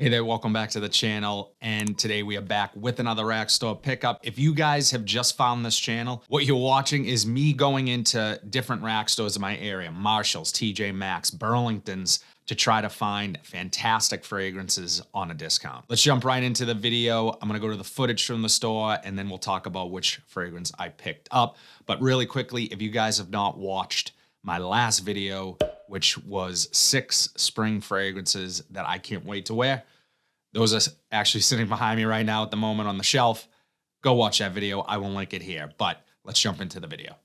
Hey there, welcome back to the channel. And today we are back with another rack store pickup. If you guys have just found this channel, what you're watching is me going into different rack stores in my area, Marshall's, TJ Maxx, Burlington's, to try to find fantastic fragrances on a discount. Let's jump right into the video. I'm gonna go to the footage from the store and then we'll talk about which fragrance I picked up. But really quickly, if you guys have not watched my last video, which was 6 spring fragrances that I can't wait to wear. Those are actually sitting behind me right now at the moment on the shelf. Go watch that video. I will link it here, but let's jump into the video.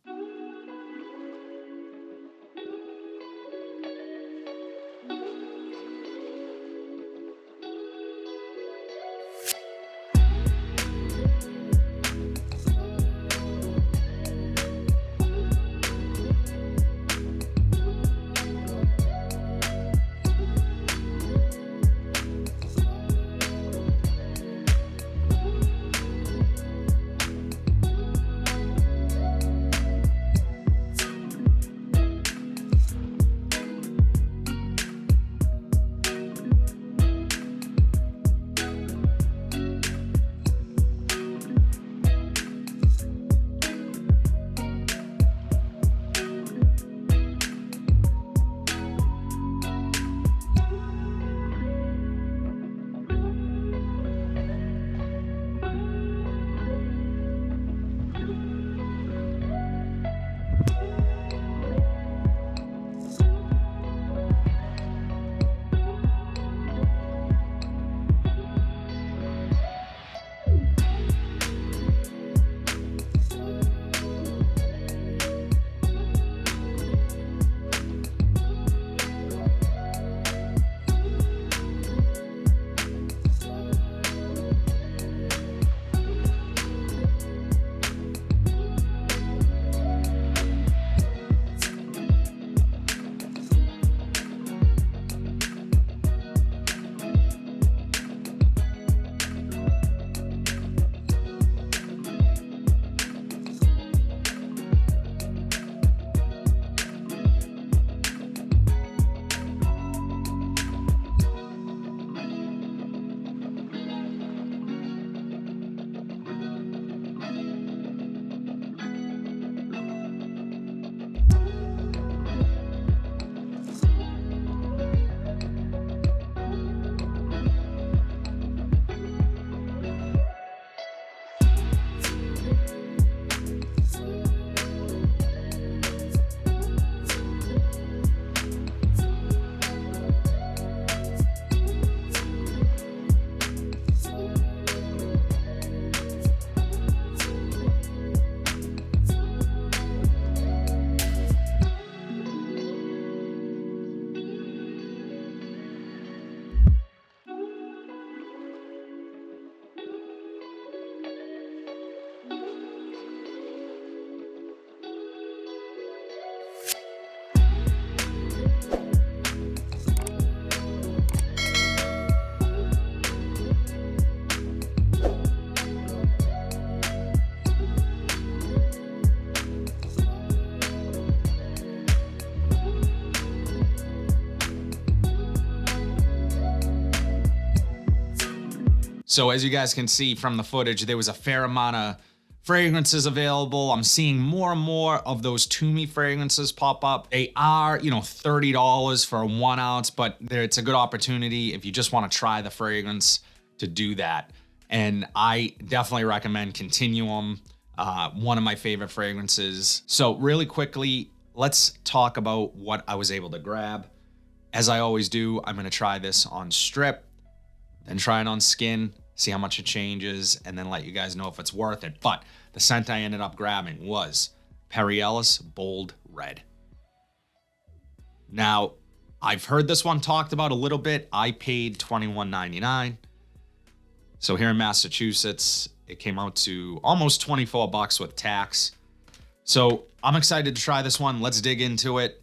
So as you guys can see from the footage, there was a fair amount of fragrances available. I'm seeing more and more of those To Me fragrances pop up. They are, $30 for a 1 ounce, but it's a good opportunity if you just want to try the fragrance to do that. And I definitely recommend Continuum, one of my favorite fragrances. So really quickly, let's talk about what I was able to grab. As I always do, I'm gonna try this on strip, then try it on skin, see how much it changes, and then let you guys know if it's worth it. But the scent I ended up grabbing was Perry Ellis Bold Red. Now, I've heard this one talked about a little bit. I paid $21.99. So here in Massachusetts, it came out to almost 24 bucks with tax. So I'm excited to try this one. Let's dig into it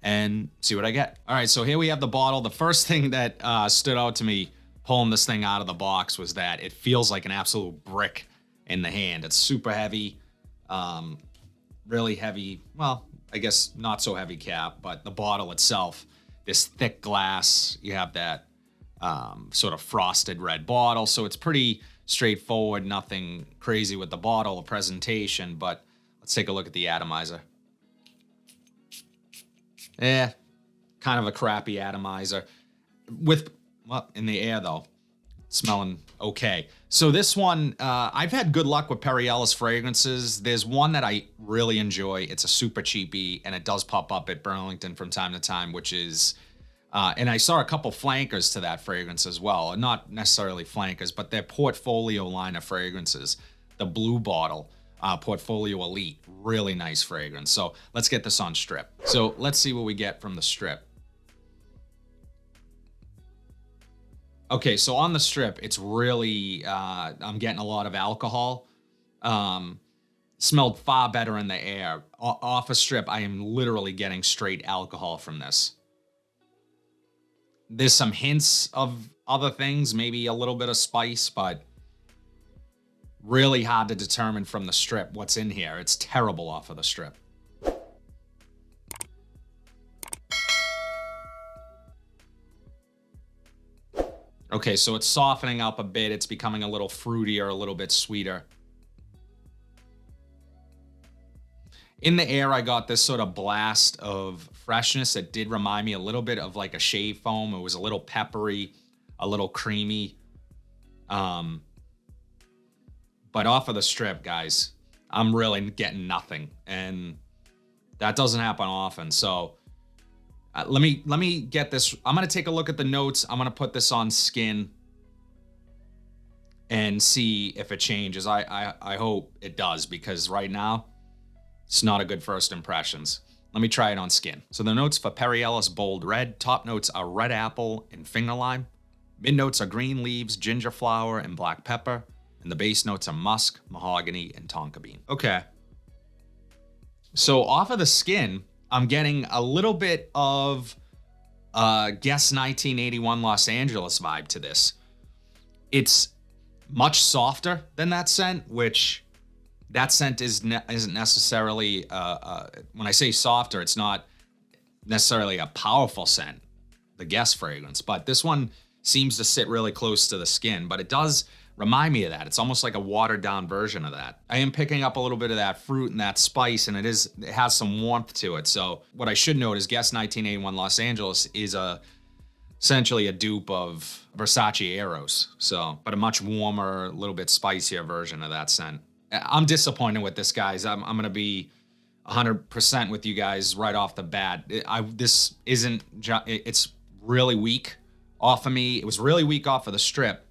and see what I get. All right, so here we have the bottle. The first thing that stood out to me pulling this thing out of the box was that it feels like an absolute brick in the hand. It's super heavy, really heavy. Well, I guess not so heavy cap, but the bottle itself, this thick glass, you have that sort of frosted red bottle. So it's pretty straightforward, nothing crazy with the bottle or presentation, but let's take a look at the atomizer. Kind of a crappy atomizer with, well, in the air though, smelling okay. So this one, I've had good luck with Perry Ellis fragrances. There's one that I really enjoy. It's a super cheapie, and it does pop up at Burlington from time to time, which is, and I saw a couple flankers to that fragrance as well. Not necessarily flankers, but their portfolio line of fragrances. The blue bottle, Portfolio Elite, really nice fragrance. So let's get this on strip. So let's see what we get from the strip. Okay, so on the strip, it's really, I'm getting a lot of alcohol. Smelled far better in the air. Off a strip, I am literally getting straight alcohol from this. There's some hints of other things, maybe a little bit of spice, but really hard to determine from the strip what's in here. It's terrible off of the strip. Okay, so it's softening up a bit. It's becoming a little fruitier, a little bit sweeter. In the air, I got this sort of blast of freshness that did remind me a little bit of like a shave foam. It was a little peppery, a little creamy. But off of the strip, guys, I'm really getting nothing. And that doesn't happen often. So let me get this. I'm going to take a look at the notes. I'm going to put this on skin and see if it changes. I hope it does, because right now it's not a good first impressions. Let me try it on skin. So the notes for Perry Ellis Bold Red. Top notes are red apple and finger lime. Mid notes are green leaves, ginger flower, and black pepper. And the base notes are musk, mahogany, and tonka bean. Okay. So off of the skin, I'm getting a little bit of Guess 1981 Los Angeles vibe to this. It's much softer than that scent, which that scent isn't necessarily, when I say softer, it's not necessarily a powerful scent, the Guess fragrance, but this one seems to sit really close to the skin, but it does remind me of that. It's almost like a watered down version of that. I am picking up a little bit of that fruit and that spice, and it has some warmth to it. So what I should note is Guess 1981 Los Angeles is essentially a dupe of Versace Eros. So, but a much warmer, a little bit spicier version of that scent. I'm disappointed with this, guys. I'm going to be 100% with you guys right off the bat. It's really weak off of me. It was really weak off of the strip,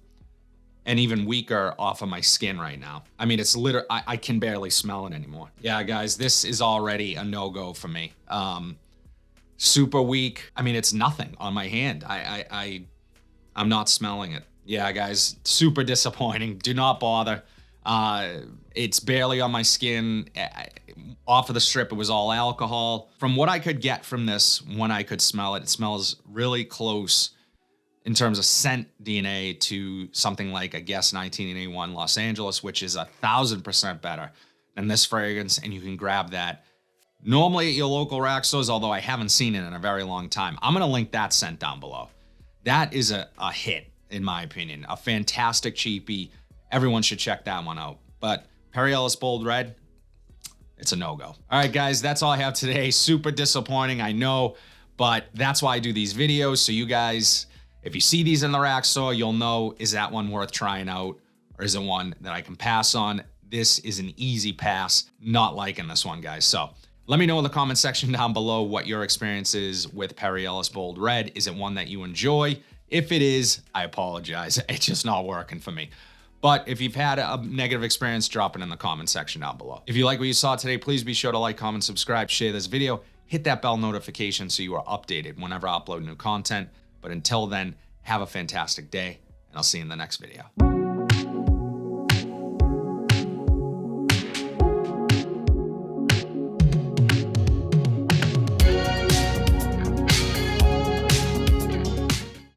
and even weaker off of my skin right now. I mean, it's literally, I can barely smell it anymore. Yeah, guys, this is already a no-go for me. Super weak. I mean, it's nothing on my hand. I'm not smelling it. Yeah, guys, super disappointing. Do not bother. It's barely on my skin. Off of the strip, it was all alcohol. From what I could get from this, when I could smell it, it smells really close in terms of scent DNA to something like a Guess 1981 Los Angeles, which is 1,000% better than this fragrance, and you can grab that normally at your local rack stores, although I haven't seen it in a very long time. I'm gonna link that scent down below. That is a hit, in my opinion. A fantastic cheapie. Everyone should check that one out. But Perry Ellis Bold Red, it's a no-go. All right, guys, that's all I have today. Super disappointing, I know, but that's why I do these videos, so you guys, if you see these in the rack store, you'll know, is that one worth trying out, or is it one that I can pass on? This is an easy pass. Not liking this one, guys. So let me know in the comment section down below what your experience is with Perry Ellis Bold Red. Is it one that you enjoy? If it is, I apologize. It's just not working for me. But if you've had a negative experience, drop it in the comment section down below. If you like what you saw today, please be sure to like, comment, subscribe, share this video, hit that bell notification so you are updated whenever I upload new content. But until then, have a fantastic day, and I'll see you in the next video.